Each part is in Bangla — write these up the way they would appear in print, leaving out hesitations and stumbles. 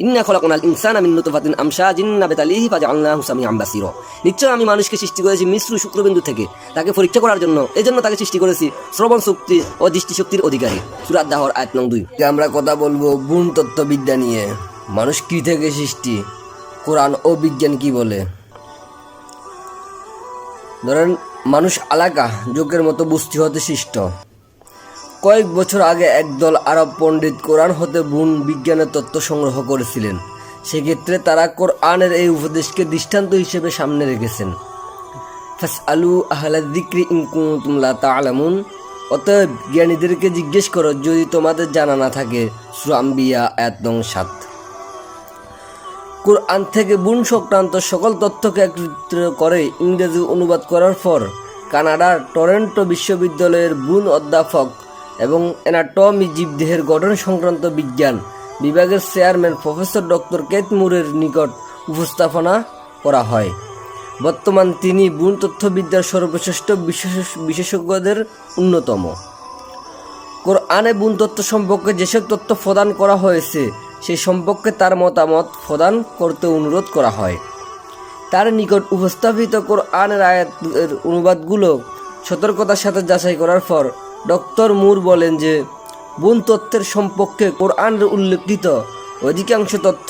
ইন্না খলাকনাল ইনসানা মিন নুতফাতিন আমশাজিন নাবতালিহি ফাজআলনাহু সামিআন বাসীরা। নিশ্চয় আমি মানুষকে সৃষ্টি করেছি মিশ্র শুক্রবিন্দু থেকে, তাকে পরীক্ষা করার জন্য। এজন্য তাকে সৃষ্টি করেছি শ্রবণ শক্তি ও দৃষ্টিশক্তির অধিকারী। সূরা আদ-দাহর আয়াত নং 2। আমরা কথা বলবো ভ্রূণ তত্ত্ববিদ্যা নিয়ে। মানুষ কি থেকে সৃষ্টি, কোরআন ও বিজ্ঞান কি বলে। ধরেন, মানুষ আলাকা যুগের মতো বুঝতে হতে সৃষ্ট। কয়েক বছর আগে একদল আরব পণ্ডিত কোরআন হতে ভ্রূণ বিজ্ঞানের তত্ত্ব সংগ্রহ করেছিলেন। সেক্ষেত্রে তারা কোরআনের এই উপদেশকে দৃষ্টান্ত হিসেবে সামনে রেখেছেন। ফাসআলু আহলা যিকরি ইন কুনতুম লা তা'লামুন। অতএব জ্ঞানীদেরকে জিজ্ঞেস করো যদি তোমাদের জানা না থাকে। সূরা আম্বিয়া আয়াত নং 7। কোরআন থেকে ভ্রূণ সংক্রান্ত সকল তথ্যকে একত্রিত করে ইংরেজি অনুবাদ করার পর কানাডার টরন্টো বিশ্ববিদ্যালয়ের ভ্রূণ অধ্যাপক এবং অ্যানাটমি জীবদেহের গঠন সংক্রান্ত বিজ্ঞান বিভাগের চেয়ারম্যান প্রফেসর ডক্টর কেট মুরের নিকট উপস্থাপনা করা হয়। বর্তমান তিনি ভ্রূণ তথ্যবিদ্যার সর্বশ্রেষ্ঠ বিশেষজ্ঞদের অন্যতম। কোরআনে ভ্রূণ তত্ত্ব সম্পর্কে যেসব তথ্য প্রদান করা হয়েছে সেই সম্পর্কে তার মতামত প্রদান করতে অনুরোধ করা হয়। তার নিকট উপস্থাপিত কোরআনের আয়াতের অনুবাদগুলো সতর্কতার সাথে যাচাই করার পর ডক্টর মুর বলেন যে ভ্রূণ তত্ত্বের সম্পর্কে কোরআনের উল্লেখিত অধিকাংশ তথ্য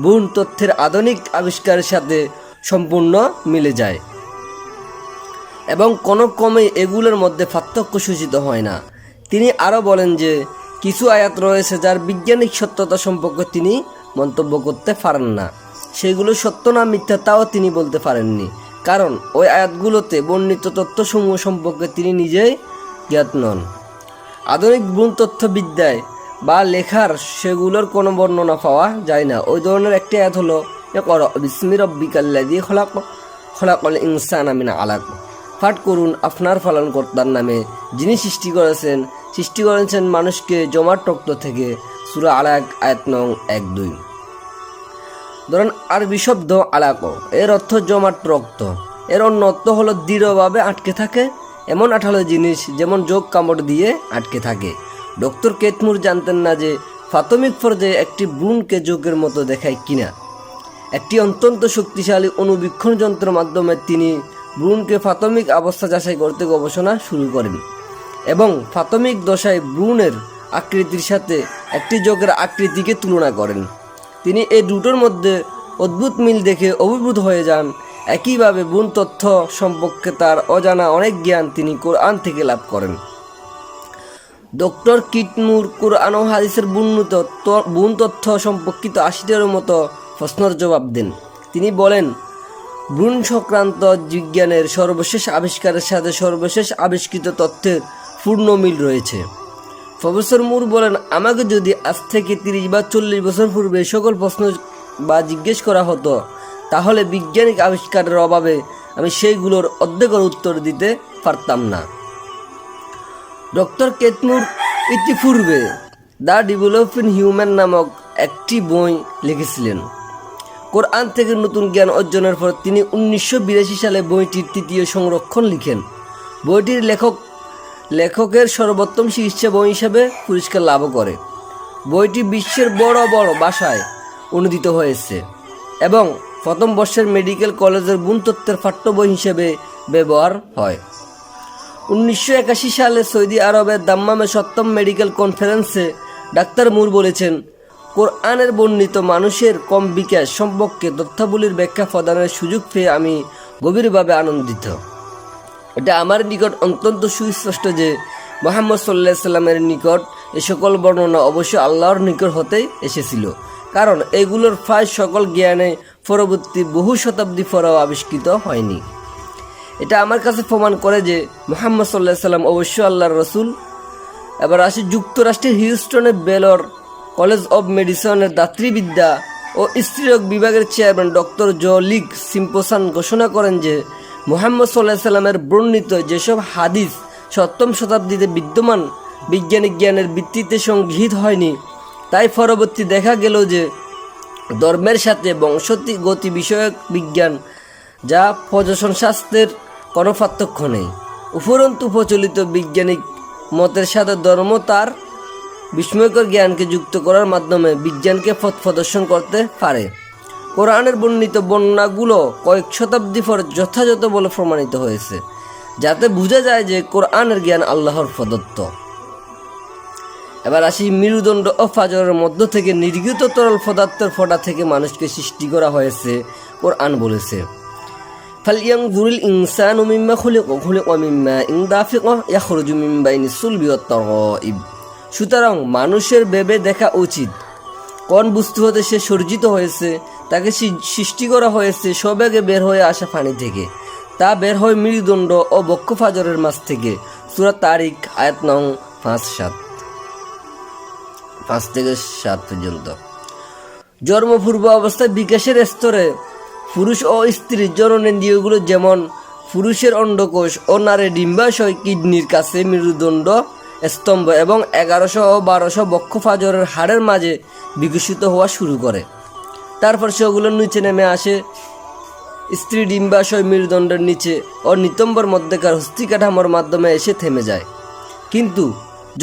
ভ্রূণ তথ্যের আধুনিক আবিষ্কারের সাথে সম্পূর্ণ মিলে যায় এবং কোনো ক্রমেই এগুলোর মধ্যে পার্থক্য সূচিত হয় না। তিনি আরও বলেন যে কিছু আয়াত রয়েছে যার বৈজ্ঞানিক সত্যতা সম্পর্কে তিনি মন্তব্য করতে পারেন না। সেগুলো সত্য না মিথ্যা তাও তিনি বলতে পারেননি, কারণ ওই আয়াতগুলোতে বর্ণিত তথ্যসমূহ সম্পর্কে তিনি নিজেই জ্ঞাত নন। আধুনিক ভ্রূণ তথ্যবিদ্যায় বা লেখার সেগুলোর কোনো বর্ণনা পাওয়া যায় না। ওই ধরনের একটি আয়াত হলো ইকরা বিসমি রাব্বিকাল্লাযী খলাকাল ইনসানা মিন আলাক। পাঠ করুন আপনার পালনকর্তার নামে, যিনি সৃষ্টি করেছেন মানুষকে জমাট রক্ত থেকে। সূরা আলাক আয়াত নং 1-2। ধরুন, আরবি শব্দ আলাক, এর অর্থ জমাট রক্ত। এর অন্য অর্থ হলো দৃঢ়ভাবে আটকে থাকে এমন আঠালো জিনিস, যেমন যোগ কামড় দিয়ে আটকে থাকে। ডক্টর কেতমুর জানতেন না যে প্রাথমিক পর্যায়ে একটি ভ্রূণকে যোগের মতো দেখায় কিনা। একটি অত্যন্ত শক্তিশালী অনুবীক্ষণ যন্ত্রের মাধ্যমে তিনি ভ্রূণকে প্রাথমিক অবস্থা যাচাই করতে গবেষণা শুরু করেন এবং প্রাথমিক দশায় ভ্রূণের আকৃতির সাথে একটি যোগের আকৃতিকে তুলনা করেন। তিনি এই দুটোর মধ্যে অদ্ভুত মিল দেখে অভিভূত হয়ে যান। একইভাবে ভ্রূণ তথ্য সম্পর্কে তার অজানা অনেক জ্ঞান তিনি কোরআন থেকে লাভ করেন। ডক্টর কিটমুর কোরআন ও হাদিসের ভ্রূণ তথ্য সম্পর্কিত 80টারও মতো প্রশ্নের জবাব দেন। তিনি বলেন, ভ্রূণ সংক্রান্ত বিজ্ঞানের সর্বশেষ আবিষ্কারের সাথে সর্বশেষ আবিষ্কৃত তথ্যের পূর্ণ মিল রয়েছে। প্রফেসর মুর বলেন, আমাকে যদি আজ থেকে 30 বা 40 বছর পূর্বে সকল প্রশ্ন বা জিজ্ঞেস করা হতো, তাহলে বৈজ্ঞানিক আবিষ্কারের অভাবে আমি সেইগুলোর অর্ধেকের উত্তর দিতে পারতাম না। ডক্টর কেতমুর ইতিপূর্বে দ্য ডেভেলপিং হিউম্যান নামক একটি বই লিখেছিলেন। কোরআন থেকে নতুন জ্ঞান অর্জনের পর তিনি 1982 সালে বইটির 3য় সংস্করণ লিখেন। বইটির লেখকের সর্বোত্তম চিকিৎসা বই হিসেবে পুরস্কার লাভ করে। বইটি বিশ্বের বড় বড় ভাষায় অনুদিত হয়েছে এবং প্রথম বর্ষের মেডিকেল কলেজের ভ্রূণ তত্ত্বের পাঠ্য বই হিসেবে ব্যবহার হয়। 1981 সালে সৌদি আরবের দাম্মামে 7ম মেডিকেল কনফারেন্সে ডাক্তার মুর বলেছেন, কোরআনের বর্ণিত মানুষের কম বিকাশ সম্পর্কে তথ্যাবলীর ব্যাখ্যা প্রদানের সুযোগ পেয়ে আমি গভীরভাবে আনন্দিত। এটা আমার নিকট অত্যন্ত সুস্পষ্ট যে মুহাম্মদ সাল্লাল্লাহু আলাইহি সাল্লামের নিকট এ সকল বর্ণনা অবশ্যই আল্লাহর নিকট হতেই এসেছিল, কারণ এগুলোর প্রায় সকল জ্ঞানে পরবর্তী বহু শতাব্দী পরেও আবিষ্কৃত হয়নি। এটা আমার কাছে প্রমাণ করে যে মুহাম্মদ সাল্লাল্লাহু আলাইহি সাল্লাম অবশ্যই আল্লাহর রসুল। এবার আসি যুক্তরাষ্ট্রের হিউস্টনের বেলর কলেজ অব মেডিসিনের দাতৃবিদ্যা ও স্ত্রীরোগ বিভাগের চেয়ারম্যান ডক্টর লিক সিম্পসন ঘোষণা করেন যে মুহাম্মদ সাল্লাল্লাহু আলাইহি সাল্লামের বর্ণিত যেসব হাদিস 7ম শতাব্দীতে বিদ্যমান বৈজ্ঞানিক জ্ঞানের ভিত্তিতে সংগৃহীত হয়নি, তাই পরবর্তী দেখা গেল যে ধর্মের সাথে বংশগতি বিষয়ক বিজ্ঞান যা প্রজনন শাস্ত্রের কোনো পার্থক্য নেই। উপরন্তু প্রচলিত বৈজ্ঞানিক মতের সাথে ধর্ম তার বিস্ময়কর জ্ঞানকে যুক্ত করার মাধ্যমে বিজ্ঞানকে পথ প্রদর্শন করতে পারে। কোরআনের বর্ণিত বর্ণনাগুলো কয়েক শতাব্দী পর যথাযথ বলে প্রমাণিত হয়েছে, যাতে বোঝা যায় যে কোরআনের জ্ঞান আল্লাহর প্রদত্ত। এবার আসি, মেরুদণ্ড ও ফাজরের মধ্য থেকে নির্গত তরল পদার্থের ফোঁটা থেকে মানুষকে সৃষ্টি করা হয়েছে। কোরআন বলেছে, ফালইয়ানজুরিল ইনসানু মিম্মা খুলিকা মিম্মা ইন দাফিকা ইয়াখরুজু মিন বাইনি সুলবি ওয়াত তারাইব। সুতরাং মানুষের ভেবে দেখা উচিত কোন বস্তু হতে সে সর্জিত হয়েছে। তাকে সৃষ্টি করা হয়েছে সবেগে বের হয়ে আসা পানি থেকে। তা বের হয় মেরুদণ্ড ও বক্ষ ফাজরের মাঝ থেকে। সূরা তারিক আয়াত নং 5 থেকে 7 পর্যন্ত। জন্মপূর্ব অবস্থায় বিকাশের স্তরে পুরুষ ও স্ত্রীর জননেন্দ্রিয়গুলো, যেমন পুরুষের অন্ডকোষ ও নারীর ডিম্বাশয় কিডনির কাছে মেরুদণ্ড স্তম্ভ এবং 1100 ও 1200 বক্ষ ফাজরের হাড়ের মাঝে বিকশিত হওয়া শুরু করে। তারপর সেগুলো নিচে নেমে আসে স্ত্রী ডিম্বাশয় মেরুদণ্ডের নিচে ও নিতম্বর মধ্যেকার হস্তি কাঠামোর মাধ্যমে এসে থেমে যায়। কিন্তু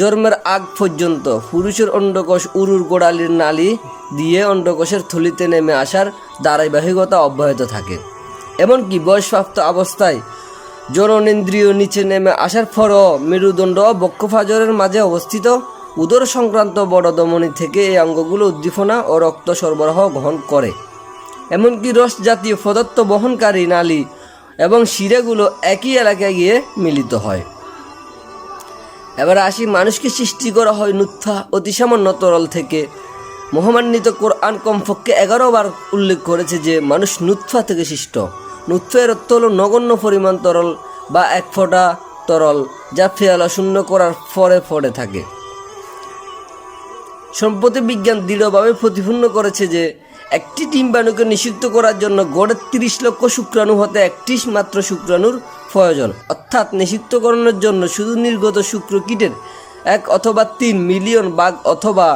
জন্মের আগ পর্যন্ত পুরুষের অন্ডকোষ উরুর গোড়ালির নালী দিয়ে অন্ডকোষের থলিতে নেমে আসার ধারাবাহিকতা অব্যাহত থাকে। এমনকি বয়সপ্রাপ্ত অবস্থায় জননেন্দ্রিয় নিচে নেমে আসার পরও মেরুদণ্ড ও বক্ষ ফাজরের মাঝে অবস্থিত উদর সংক্রান্ত বড় ধমনী থেকে এই অঙ্গগুলো উদ্দীপনা ও রক্ত সরবরাহ গ্রহণ করে। এমনকি রস জাতীয় পদার্থ বহনকারী নালী এবং শিরাগুলো একই এলাকায় গিয়ে মিলিত হয়। এবার আসি, মানুষকে সৃষ্টি করা হয় নুতফা অতি সামান্য তরল থেকে। মহামান্বিত কোরআন কমপক্ষে 11 বার উল্লেখ করেছে যে মানুষ নুতফা থেকে সৃষ্ট। নুতফার অর্থ হল নগণ্য পরিমাণ তরল বা এক ফোঁটা তরল, যা ফেয়ালা শূন্য করার পরে থাকে। সম্প্রতি বিজ্ঞান দৃঢ়ভাবে প্রতিপন্ন করেছে যে একটি ডিম্বাণুকে নিষিক্ত করার জন্য গড়ে 30 লক্ষ শুক্রাণু হতে একটি মাত্র শুক্রাণুর প্রয়োজন। অর্থাৎ নিষিক্তকরণের জন্য শুধু নির্গত শুক্রকীটের 1 অথবা 3 মিলিয়ন ভাগ অথবা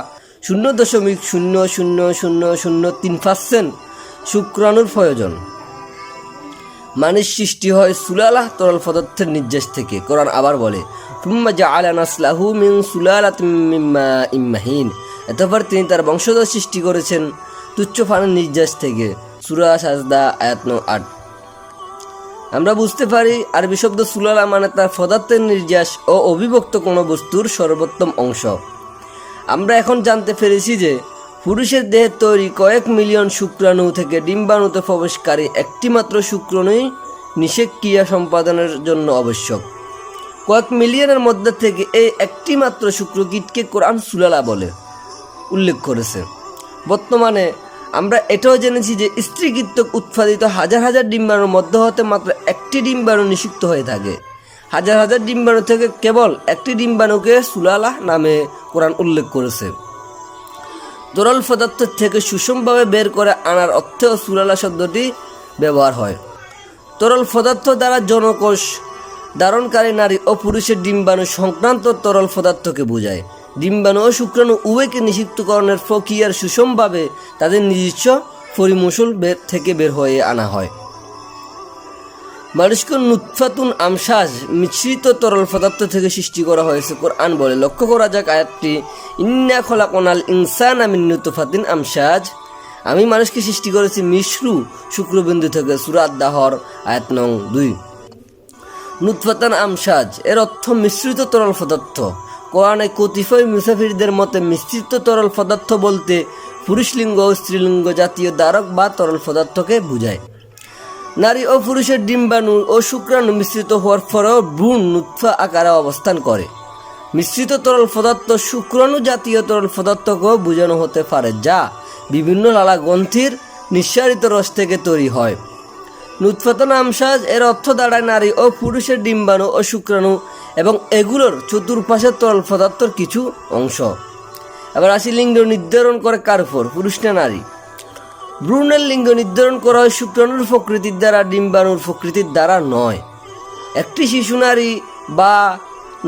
0.00003% শুক্রাণুর প্রয়োজন। মানুষ সৃষ্টি হয় সুলালাহ তরল পদার্থের নির্যাস থেকে। কোরআন আবার বলে, তুম্মা জাআলা নাসলাহু মিন সুলালাতিন মিন মাইন মাহিন। এতপর তিনি তার বংশধর সৃষ্টি করেছেন তুচ্ছ পানির নির্যাস থেকে। সূরা সাজদা আয়াত নং 8। আমরা বুঝতে পারি আরবি শব্দ সুলালা মানে তার পদার্থের নির্যাস ও অবিভক্ত কোনো বস্তুর সর্বোত্তম অংশ। আমরা এখন জানতে পেরেছি যে পুরুষের দেহে তৈরি কয়েক মিলিয়ন শুক্রাণু থেকে ডিম্বাণুতে প্রবেশকারী একটিমাত্র শুক্রাণুই নিষেক ক্রিয়া সম্পাদনের জন্য আবশ্যক। কয়েক মিলিয়নের মধ্যে থেকে এই একটিমাত্র শুক্রকীটকে কোরআন সুলালা বলে উল্লেখ করেছে। বর্তমানে আমরা এটাও জেনেছি যে স্ত্রী কর্তৃক উৎপাদিত হাজার হাজার ডিম্বাণুর মধ্যে হতে মাত্র একটি ডিম্বাণু নিষিক্ত হয়ে থাকে। হাজার হাজার ডিম্বাণু থেকে কেবল একটি ডিম্বাণুকে সুলালা নামে কোরআন উল্লেখ করেছে। তরল পদার্থ থেকে সুষমভাবে বের করে আনার অর্থেও সুলালা শব্দটি ব্যবহার হয়। তরল পদার্থ দ্বারা জনকোষ ধারণকারী নারী ও পুরুষের ডিম্বাণু সংক্রান্ত তরল পদার্থকে বোঝায়। ডিম্বাণু ও শুক্রাণু উভয়কে নিষিক্তকরণের প্রক্রিয়ার সুষমভাবে তাদের নিজস্ব পরিমৌসল থেকে বের হয়ে আনা হয়। মানুষকে নুতফাতুন আমশাজ মিশ্রিত তরল পদার্থ থেকে সৃষ্টি করা হয়েছে। কোরআন বলে, লক্ষ্য করা যাক আয়াতটি, ইন্না খলাকনাল ইনসানা মিন নুতফাতিন আমশাজ। আমি মানুষকে সৃষ্টি করেছি মিশ্র শুক্রবিন্দু থেকে। সূরা আদ-দাহর আয়াত নং 2। নুতফাতান আমশাজ এর অর্থ মিশ্রিত তরল পদার্থ। কোরআনে কতিপয় মুসাফিরদের মতে মিশ্রিত তরল পদার্থ বলতে পুরুষলিঙ্গ ও স্ত্রীলিঙ্গ জাতীয় দ্বারক বা তরল পদার্থকে বোঝায়। নারী ও পুরুষের ডিম্বাণু ও শুক্রাণু মিশ্রিত হওয়ার পরেও ভ্রূণ নুতফা আকারে অবস্থান করে। মিশ্রিত তরল পদার্থ শুক্রাণু জাতীয় তরল পদার্থকেও বোঝানো হতে পারে, যা বিভিন্ন লালা গ্রন্থির নিঃসারিত রস থেকে তৈরি হয়। নুতফাতুন আমশাজ এর অর্থ দাঁড়ায় নারী ও পুরুষের ডিম্বাণু ও শুক্রাণু এবং এগুলোর চতুর্পাশের তরল পদার্থের কিছু অংশ। এবার আসি, লিঙ্গ নির্ধারণ করে কার উপর, পুরুষ না নারী? ভ্রূণের লিঙ্গ নির্ধারণ করা হয় শুক্রাণুর প্রকৃতির দ্বারা, ডিম্বাণুর প্রকৃতির দ্বারা নয়। একটি শিশু নারী বা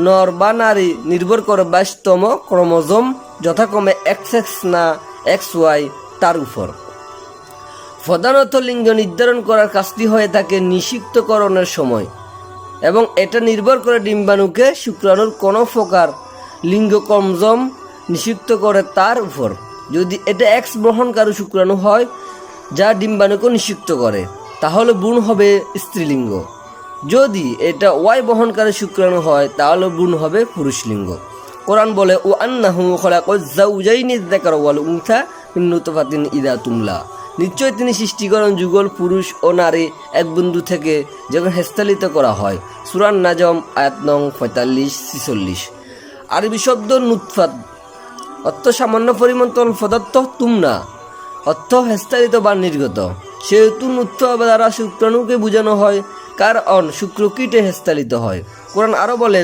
নর বা নারী নির্ভর করে 22তম ক্রোমোজোম, যথাক্রমে XX না XY তার উপর। প্রধানত লিঙ্গ নির্ধারণ করার কাজটি হয়ে থাকে নিষিক্তকরণের সময় এবং এটা নির্ভর করে ডিম্বাণুকে শুক্রাণুর কোনো প্রকার লিঙ্গ ক্রোমোজোম নিষিক্ত করে তার উপর। যদি এটা এক্স বহনকারী শুক্রাণু হয় যা ডিম্বাণুকে নিষিক্ত করে, তাহলে ভ্রূণ হবে স্ত্রীলিঙ্গ। যদি এটা ওয়াই বহনকারী শুক্রাণু হয় তাহলে ভ্রূণ হবে পুরুষলিঙ্গ। কোরআন বলে ও আন্নাহু খলাকাজ যাওজাইনিজ যাকার ওয়াল উনসা মিন নুতফাতিন ইযা তুমলা, নিশ্চয় তিনি সৃষ্টি করেন যুগল পুরুষ ও নারী এক বিন্দু থেকে যখন হেস্তালিত করা হয়। সূরা নাজম আয়াত নং 45-46। আরবি শব্দ নুতফাত অর্থ সামান্য পরিমাণ তরল পদার্থ, তুমনা অর্থ হেস্তালিত বা নির্গত। সেহেতু নুতফা দ্বারা শুক্রাণুকে বোঝানো হয়, কারণ শুক্রকীটে হেস্তালিত হয়। কোরআন আরো বলে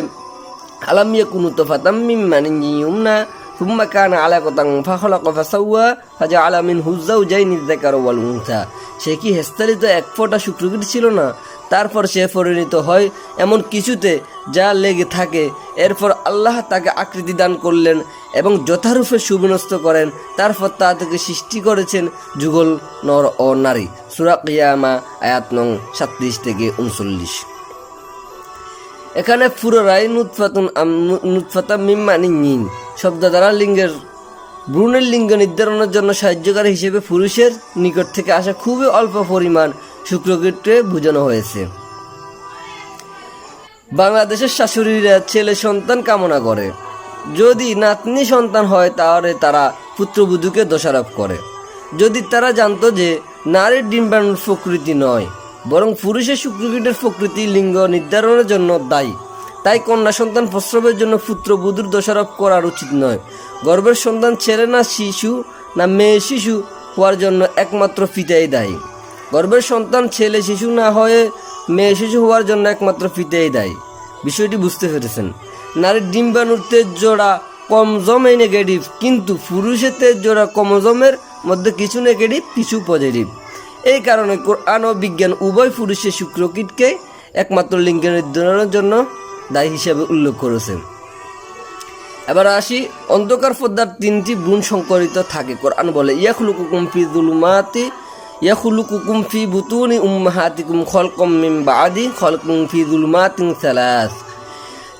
আলাম ইয়াকুনু নুতফাতাম মিন মানিন ইউমনা সুম্মা কানা আলাকাতান ফাখলাকা ফাসাওয়া ফাজআলা মিনহু যাওজাইনিজ যাকারা ওয়াল উনসা, সে কি হেস্তালিত এক ফোঁটা শুক্রকীট ছিল না? তারপর সে পরিণত হয় এমন কিছুতে যা লেগে থাকে। এরপর আল্লাহ তাকে আকৃতি দান করলেন এবং যথারূপে সুবিন্যস্ত করেন। তারপর তা থেকে সৃষ্টি করেছেন যুগল নর ও নারী। সূরা কিয়ামা আয়াত নং 37-39। এখানে পুরোরাই নুতফাতা মিন মানিন শব্দ দ্বারা লিঙ্গের ভ্রূণের লিঙ্গ নির্ধারণের জন্য সাহায্যকারী হিসেবে পুরুষের নিকট থেকে আসা খুবই অল্প পরিমাণ শুক্রকীটকে বোঝানো হয়েছে। বাংলাদেশের শাশুড়িরা ছেলে সন্তান কামনা করে, যদি নাতনি সন্তান হয় তাহলে তারা পুত্রবধূকে দোষারোপ করে। যদি তারা জানতো যে নারীর ডিম্বাণুর প্রকৃতি নয় বরং পুরুষের শুক্রকীটের প্রকৃতি লিঙ্গ নির্ধারণের জন্য দায়ী, তাই কন্যা সন্তান প্রসবের জন্য পুত্রবধূর দোষারোপ করার উচিত নয়। গর্ভের সন্তান ছেলে না শিশু না মেয়ে শিশু হওয়ার জন্য একমাত্র পিতাই দায়ী। গর্ভের সন্তান ছেলে শিশু না হয়ে মেয়ে শিশু হওয়ার জন্য একমাত্র পিতাই দায়ী। বিষয়টি বুঝতে পেরেছেন? নারীর ডিম্বাণুর তেজ জোড়া কমজমে নেগেটিভ, কিন্তু পুরুষের তেজ জোড়া কমজমের মধ্যে কিছু নেগেটিভ কিছু পজিটিভ। এই কারণে কোরআন ও বিজ্ঞান উভয় পুরুষের শুক্রকীটকে একমাত্র লিঙ্গ নির্ধারণের জন্য দায়ী হিসেবে উল্লেখ করেছে। এবার আসি, অন্ধকার পর্দার 3টি ভ্রূণ সংকরিত থাকে। কোরআন বলে ইয়াখলুকুকুম ফি বুতুনি উম্মাহাতিকুম খালকাম মিন বাদি খালকিন ফি যুলুমাতিন সালাস,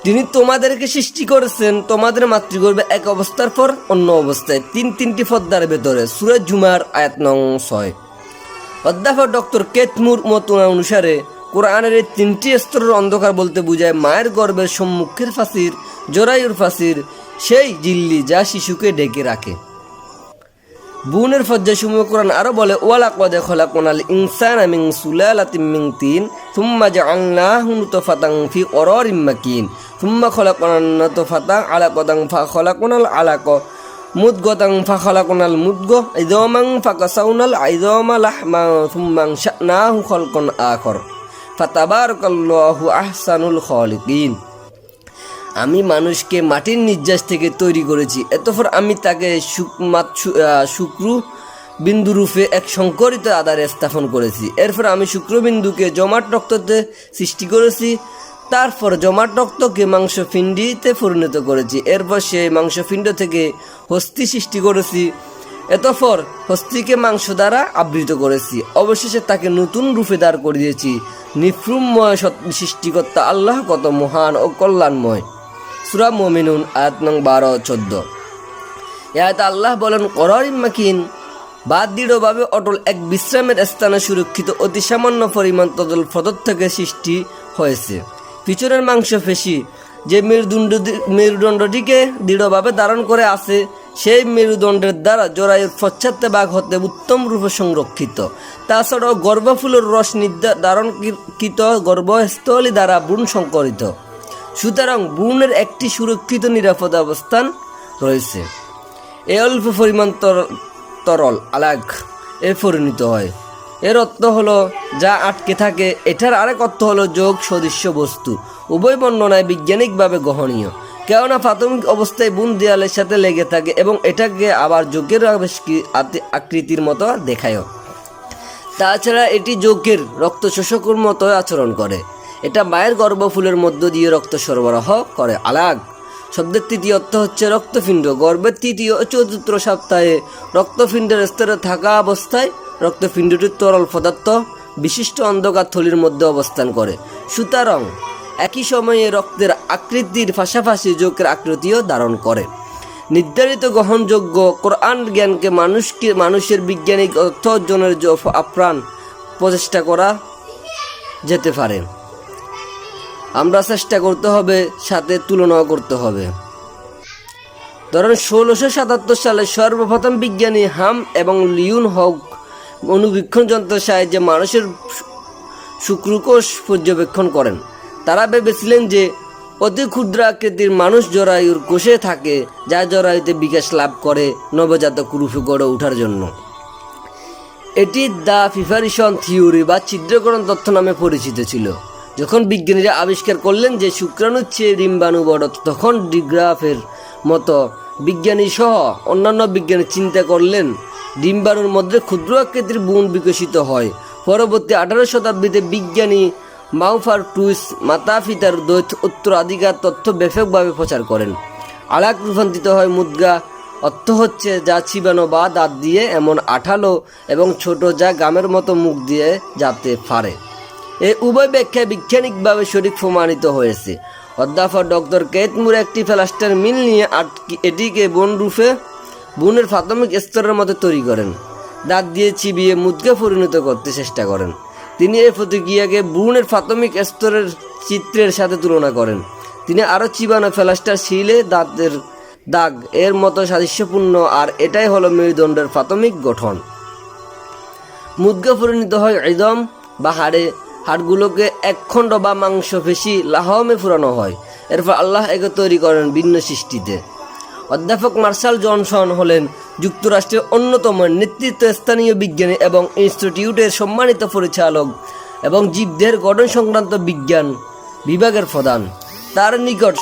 তিনি তোমাদেরকে সৃষ্টি করেছেন তোমাদের মাতৃগর্ভে এক অবস্থার পর অন্য অবস্থায় তিনটি পর্দার ভেতরে। সূরা জুমার আয়াত নং 6। অধ্যাপক ডক্টর কেতমুর মত অনুসারে কোরআনের এই 3টি স্তরের অন্ধকার বলতে বোঝায় মায়ের গর্ভের সম্মুখের ফাঁসির, জরায়ুর ফাঁসির সেই ঝিল্লি যা শিশুকে ঢেকে রাখে। ভ্রূণের পর্যায়সমূহ কোরআন আরো বলে ওয়ালাকাদ খালাকনাল ইনসানা মিন সুলালাতিন মিন তিন সুম্মা জাআলনাহু নুতফাতান ফি করারিম মাকিন সুম্মা খালাকনান নুতফাতা আলাকাতান ফাখালাকনাল আলাকা মুদগাতান ফাখালাকনাল মুদগা ইযামান ফাকাসাউনাল ইযামা লাহমা সুম্মা আনশানাহু খালকান আখর ফাতাবারাকাল্লাহু আহসানুল খালিকিন। আমি মানুষকে মাটির নির্যাস থেকে তৈরি করেছি, এতপর আমি তাকে শুক্রবিন্দুরূপে এক সংকরিত আধারে স্থাপন করেছি। এরপর আমি শুক্রবিন্দুকে জমাট রক্ততে সৃষ্টি করেছি, তারপর জমাট রক্তকে মাংসপিণ্ডিতে পরিণত করেছি। এরপর সেই মাংসপিণ্ড থেকে হস্তি সৃষ্টি করেছি, এতপর হস্তিকে মাংস দ্বারা আবৃত করেছি। অবশেষে তাকে নতুন রূপে দাঁড় করিয়েছি। নিফ্রুমময় সৃষ্টিকর্তা আল্লাহ কত মহান ও কল্যাণময়। সূরা মুমিনুন আয়াত নং 12-14। এ আয়াতে আল্লাহ বলেন করারিম মাকিন বা দৃঢ়ভাবে অটল এক বিশ্রামের স্থানে সুরক্ষিত অতি সামান্য পরিমাণ তরল পদার্থ থেকে সৃষ্টি হয়েছে। পিছনের মাংসপেশি যে মেরুদণ্ডটিকে দৃঢ়ভাবে ধারণ করে আছে, সেই মেরুদণ্ডের দ্বারা জরায়ুর পশ্চাতে ভাগ হতে উত্তম রূপে সংরক্ষিত। তাছাড়াও গর্ভফুলের রস ধারণকৃত গর্ভস্থলী দ্বারা ভ্রূণ সংকরিত। সুতরাং ভ্রূণের একটি সুরক্ষিত নিরাপদ অবস্থান রয়েছে। এ অল্প পরিমাণ তরল আলাগ এ পরিণত হয়। এর অর্থ হলো যা আটকে থাকে। এটার আরেক অর্থ হলো যোগ সদৃশ্য বস্তু। উভয় বর্ণনায় বৈজ্ঞানিকভাবে গ্রহণীয়, কেননা প্রাথমিক অবস্থায় ভ্রূণ দেয়ালের সাথে লেগে থাকে এবং এটাকে আবার যোগের আকৃতির মতো দেখায়। তাছাড়া এটি যোগের রক্ত শোষকের মতো আচরণ করে। এটা মায়ের গর্ভফুলের মধ্য দিয়ে রক্ত সরবরাহ করে। আলাগ শব্দের 3টি অর্থ হচ্ছে রক্তপিণ্ড। গর্ভের 3য় ও 4র্থ সপ্তাহে রক্তপিণ্ডের স্তরে থাকা অবস্থায় রক্তপিণ্ডটির তরল পদার্থ বিশিষ্ট অন্ধকার থলির মধ্যে অবস্থান করে। সুতরাং একই সময়ে রক্তের আকৃতির পাশাপাশি যৌগের আকৃতিও ধারণ করে। নির্ধারিত গ্রহণযোগ্য কোরআন জ্ঞানকে মানুষের বৈজ্ঞানিক অর্থ অর্জনের আপ্রাণ প্রচেষ্টা করা যেতে পারে। আমরা চেষ্টা করতে হবে, সাথে তুলনাও করতে হবে। ধরেন 1677 সালে সর্বপ্রথম বিজ্ঞানী হাম এবং লিউন হক অণুবীক্ষণ যন্ত্রের সাহায্যে মানুষের শুক্রকোষ পর্যবেক্ষণ করেন। তারা ভেবেছিলেন যে অতি ক্ষুদ্র আকৃতির মানুষ জরায়ুর কোষে থাকে, যা জরায়ুতে বিকাশ লাভ করে নবজাতক রূপে গড়ে ওঠার জন্য। এটি দ্য প্রিপারেশন থিওরি বা ছিদ্রকরণ তত্ত্ব নামে পরিচিত ছিল। যখন বিজ্ঞানীরা আবিষ্কার করলেন যে শুক্রাণুর চেয়ে ডিম্বাণু বড়, তখন ডিগ্রাফের মতো বিজ্ঞানী সহ অন্যান্য বিজ্ঞানী চিন্তা করলেন ডিম্বাণুর মধ্যে ক্ষুদ্র আকৃতির বুন বিকশিত হয়। পরবর্তী 18 শতাব্দীতে বিজ্ঞানী মাউফারটুস মাতা পিতার দ্বৈত উত্তরাধিকার তথ্য ব্যাপকভাবে প্রচার করেন। আলাক রূপান্তরিত হয় মুদ্গা, অর্থ হচ্ছে যা চিবানো বা দাঁত দিয়ে এমন আঠালো এবং ছোট যা গামের মতো মুখ দিয়ে যেতে পারে। এই উভয় ব্যাখ্যা বৈজ্ঞানিকভাবে সঠিক প্রমাণিত হয়েছে। অধ্যাপক ডক্টর কেট মুর একটি প্লাস্টার মিল নিয়ে এটিকে বুনের প্রাথমিক স্তরের মতো তৈরি করেন। দাঁত দিয়ে চিবিয়ে মুদ্গা পরিণত করতে চেষ্টা করেন। তিনি এই প্রতিক্রিয়াকে বুনের প্রাথমিক স্তরের চিত্রের সাথে তুলনা করেন। তিনি আরও চিবানো প্লাস্টার শিলে দাঁতের দাগ এর মতো সাদৃশ্যপূর্ণ, আর এটাই হলো মেরুদণ্ডের প্রাথমিক গঠন। মুদ্গা পরিণত হয় ইদম বা হাড়গুলোকে একখণ্ড বা মাংসপেশি লাহমে ফুরানো হয়। এরপর আল্লাহ একে তৈরি করেন ভিন্ন সৃষ্টিতে। অধ্যাপক মার্শাল জনসন হলেন যুক্তরাষ্ট্রের অন্যতম নেতৃত্বস্থানীয় বিজ্ঞানী এবং ইনস্টিটিউটের সম্মানিত পরিচালক এবং জীবদেহের গঠন সংক্রান্ত বিজ্ঞান বিভাগের প্রধান। তার নিকট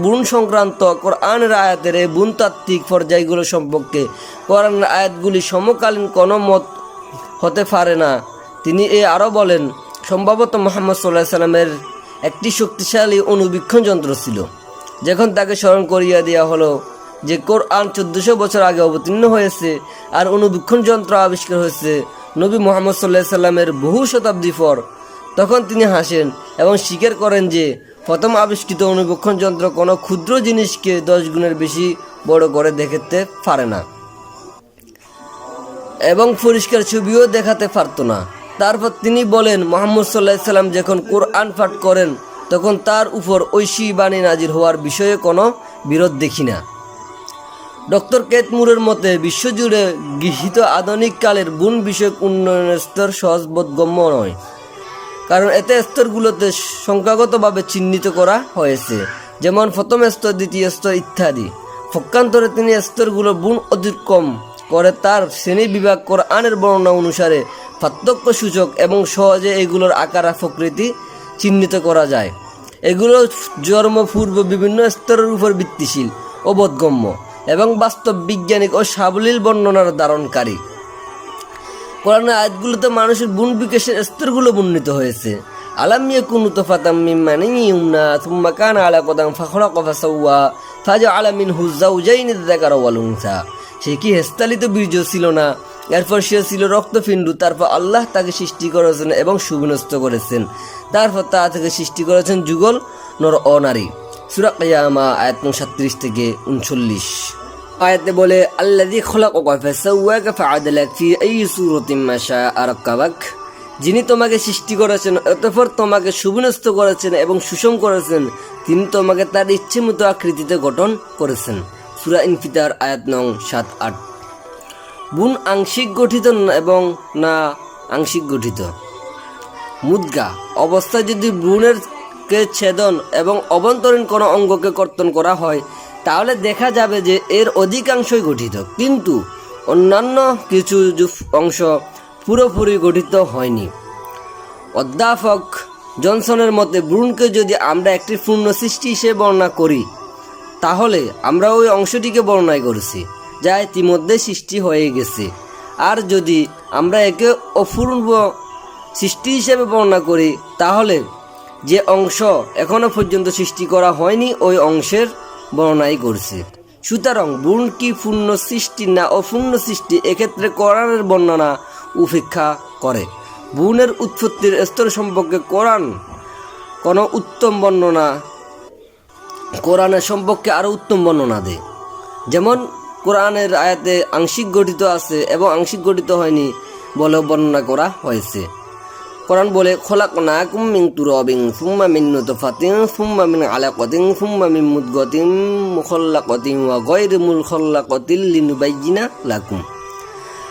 বুন সংক্রান্ত কোরআনের আয়াতের এই বুনতাত্ত্বিক পর্যায়গুলো সম্পর্কে কোরআনের আয়াতগুলি সমকালীন কোনো মত হতে পারে না। তিনি আরও বলেন, সম্ভবত মুহাম্মদ সাল্লাল্লাহু আলাইহি সাল্লামের একটি শক্তিশালী অণুবীক্ষণ যন্ত্র ছিল। যখন তাকে স্মরণ করিয়ে দেওয়া হলো যে কোরআন 1400 বছর আগে অবতীর্ণ হয়েছে আর অণুবীক্ষণ যন্ত্র আবিষ্কার হয়েছে নবী মুহাম্মদ সাল্লাল্লাহু আলাইহি সাল্লামের বহু শতাব্দী পর, তখন তিনি হাসেন এবং স্বীকার করেন যে প্রথম আবিষ্কৃত অণুবীক্ষণ যন্ত্র কোনো ক্ষুদ্র জিনিসকে 10 গুণের বেশি বড় করে দেখাতে পারে না এবং পরিষ্কার ছবিও দেখাতে পারত না। তারপর তিনি বলেন, মুহাম্মদ সাল্লাল্লাহু আলাইহি সাল্লাম যখন কোরআন পাঠ করেন তখন তার উপর ঐশী বাণী নাজির হওয়ার বিষয়ে কোনো বিরোধ দেখি না। ডক্টর কেট মুরের মতে বিশ্বজুড়ে গৃহীত আধুনিক কালের বুন বিষয়ক উন্নয়নের স্তর সহজবোধগম্য নয়, কারণ এতে স্তরগুলোতে সংখ্যাগতভাবে চিহ্নিত করা হয়েছে, যেমন প্রথম স্তর, দ্বিতীয় স্তর ইত্যাদি। পক্ষান্তরে তিনি স্তরগুলো বুন অতিক্রম করে তার শ্রেণী বিভাগ কোরআনের বর্ণনা অনুসারে পার্থক্য সূচক এবং সহজে এগুলোর আকার প্রকৃতি চিহ্নিত করা যায়। এগুলো জন্মপূর্ব বিভিন্ন স্তরের উপর ভিত্তিশীল ও বোধগম্য এবং বাস্তব বৈজ্ঞানিক ও সাবলীল বর্ণনার ধারণকারী। কোরআনের আয়াতগুলোতে মানুষের বুন বিকাশের স্তরগুলো বর্ণিত হয়েছে। আলাম ইয়াকুনু তুফাতাম মিন মানিয়্যিন ইউমনা সুম্মা কানা আলাকাতান ফাখলাকা ফাসাওয়া ফাজআলা মিনহু যাওজাইনি আয-যাকারা ওয়াল উনসা। সে কি হেস্তালিত বীর্য ছিল না? এরপর সে ছিল রক্তপিণ্ড। তারপর আল্লাহ তাকে সৃষ্টি করেছেন এবং সুবিন্যস্ত করেছেন। তারপর তা থেকে সৃষ্টি করেছেন যুগল নর ও নারী। সূরা কিয়ামা আয়াত 37 থেকে 39। আয়াতে বলে, আল্লাযী খলাকাকা ফাসাওয়াকা ফাআদালাক ফি আইয়ি সূরাতিন মা শাআ রাক্কাবাক। যিনি তোমাকে সৃষ্টি করেছেন, অতঃপর তোমাকে সুবিন্যস্ত করেছেন এবং সুষম করেছেন। তিনি তোমাকে তার ইচ্ছে মতো আকৃতিতে গঠন করেছেন। সূরা ইনফিতার আয়াত নং 7-8। বুন আংশিক গঠিত এবং না আংশিক গঠিত। মুদ্গা অবস্থায় যদি ভ্রূণের ছেদন এবং অভ্যন্তরীণ কোনো অঙ্গকে কর্তন করা হয় তাহলে দেখা যাবে যে এর অধিকাংশই গঠিত, কিন্তু অন্যান্য কিছু অংশ পুরোপুরি গঠিত হয়নি। অধ্যাপক জনসনের মতে ভ্রূণকে যদি আমরা একটি পূর্ণ সৃষ্টি হিসেবে বর্ণনা করি তাহলে আমরা ওই অংশটিকে বর্ণনা করেছি যা ইতিমধ্যে সৃষ্টি হয়ে গেছে, আর যদি আমরা একে অপূর্ব সৃষ্টি হিসেবে বর্ণনা করি তাহলে যে অংশ এখনো পর্যন্ত সৃষ্টি করা হয়নি ওই অংশের বর্ণনাই করছে। সুতরাং ভ্রূণ কি পূর্ণ সৃষ্টি না অপূর্ণ সৃষ্টি, এক্ষেত্রে কোরআনের বর্ণনা উপেক্ষা করে। ভ্রূণের উৎপত্তির স্তর সম্পর্কে কোরআনের সম্পর্কে আরও উত্তম বর্ণনা দেয়। যেমন কোরআনের আয়াতে আংশিক গঠিত আছে এবং আংশিক গঠিত হয়নি বলে বর্ণনা করা হয়েছে। কোরআন বলে খলাকনাকুম মিন তুরাবিন সুম্মা মিন নুতফাতিন সুম্মা মিন আলাকাতিন সুম্মা মিন মুদগাতিন মুখাল্লাকাতিন ওয়া গায়রি মুখাল্লাকাতিন লিনুবাইয়িনা লাকুম।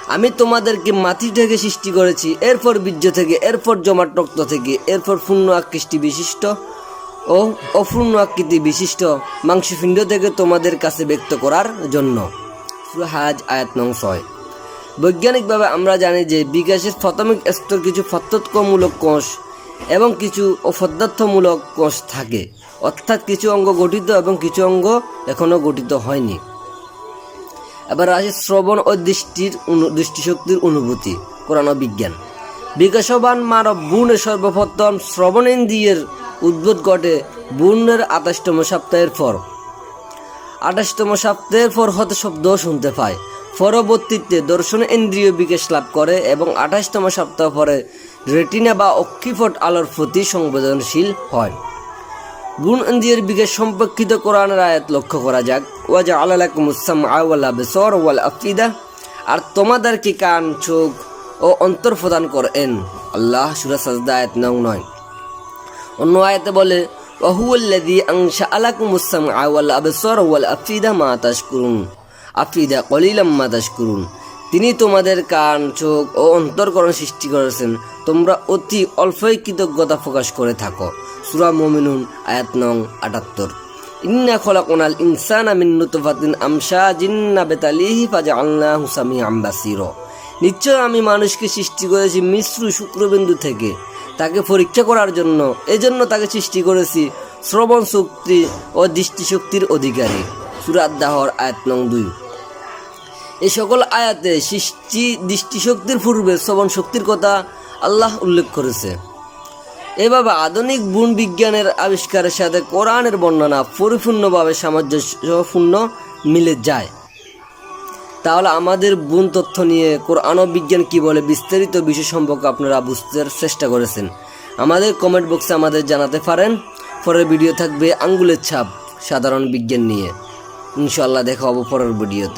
আমি তোমাদেরকে মাটি থেকে সৃষ্টি করেছি, এরপর বীর্য থেকে, এরপর জমাট রক্ত থেকে, এরপর পূর্ণ আকৃতি বিশিষ্ট ও অপূর্ণ আকৃতি বিশিষ্ট মাংসপিণ্ড থেকে তোমাদের কাছে ব্যক্ত করার জন্য। সূরা হাজ আয়াত নং 6। বৈজ্ঞানিকভাবে আমরা জানি যে বিকাশের প্রাথমিক স্তর কিছু পদার্থমূলক কোষ এবং কিছু অপদার্থমূলক কোষ থাকে, অর্থাৎ কিছু অঙ্গ গঠিত এবং কিছু অঙ্গ এখনো গঠিত হয়নি। এবার আসে শ্রবণ ও দৃষ্টিশক্তির অনুভূতি। কোরআন ও বিজ্ঞান। বিকাশবান মানব ভ্রূণের সর্বপ্রথম শ্রবণেন্দ্রিয়ের উদ্ভব ঘটে ভ্রূণের 28তম সপ্তাহের পর। 28তম সপ্তাহের পর হতে শব্দ শুনতে পায়। পরবর্তীতে দর্শন ইন্দ্রিয় বিকাশ লাভ করে এবং 28তম সপ্তাহ পরে রেটিনা বা অক্ষিপট আলোর প্রতি সংবেদনশীল হয়। ভ্রূণ ইন্দ্রিয়ের বিকাশ সম্পর্কিত কোরআনের আয়াত লক্ষ্য করা যাক। ওয়াজআলা লাকুমুস সামআ ওয়াল আবসার ওয়াল আফইদা, আর তোমাদেরকে কান, চোখ ও অন্তর প্রদান করেন। আল্লাহ, সূরা সাজদা আয়াত নং 9। অন্য আয়াতে বলে ওয়াহুয়াল্লাযী আনশাআ লাকুমুস সামআ ওয়াল আবসার ওয়াল আফইদা মা তাশকুরুন আফিদা কলিলাম মা তাশকুরুন। তিনি তোমাদের কান, চোখ ও অন্তরকরণ সৃষ্টি করেছেন, তোমরা অতি অল্পই কৃতজ্ঞতা প্রকাশ করে থাকো। সূরা মুমিনুন আয়াত নং 78। ইন্না খলাকনাল ইনসানা মিন নুতফাতিন আমশাজিন নাবতালিহি ফাজআলনাহু সামিআন বাসীরা। নিশ্চয় আমি মানুষকে সৃষ্টি করেছি মিশ্র শুক্রবিন্দু থেকে, তাকে পরীক্ষা করার জন্য। এজন্য তাকে সৃষ্টি করেছি শ্রবণ শক্তি ও দৃষ্টিশক্তির অধিকারী। সূরা আদ-দাহর আয়াত নং 2। এই সকল আয়াতে দৃষ্টিশক্তির পূর্বে শ্রবণ শক্তির কথা আল্লাহ উল্লেখ করেছে। এভাবে আধুনিক ভ্রূণ বিজ্ঞানের আবিষ্কারের সাথে কোরআনের বর্ণনা পরিপূর্ণভাবে সামঞ্জস্যপূর্ণ মিলে যায়। তাহলে আমাদের ভ্রূণ তথ্য নিয়ে কোরআন ও বিজ্ঞান কি বলে বিস্তারিত বিষয় সম্পর্কে আপনারা বুঝতে চেষ্টা করেছেন। আমাদের কমেন্ট বক্সে আমাদের জানাতে পারেন। পরের ভিডিও থাকবে আঙ্গুলের ছাপ সাধারণ বিজ্ঞান নিয়ে। ইনশাআল্লাহ দেখা হবে পরের ভিডিওতে।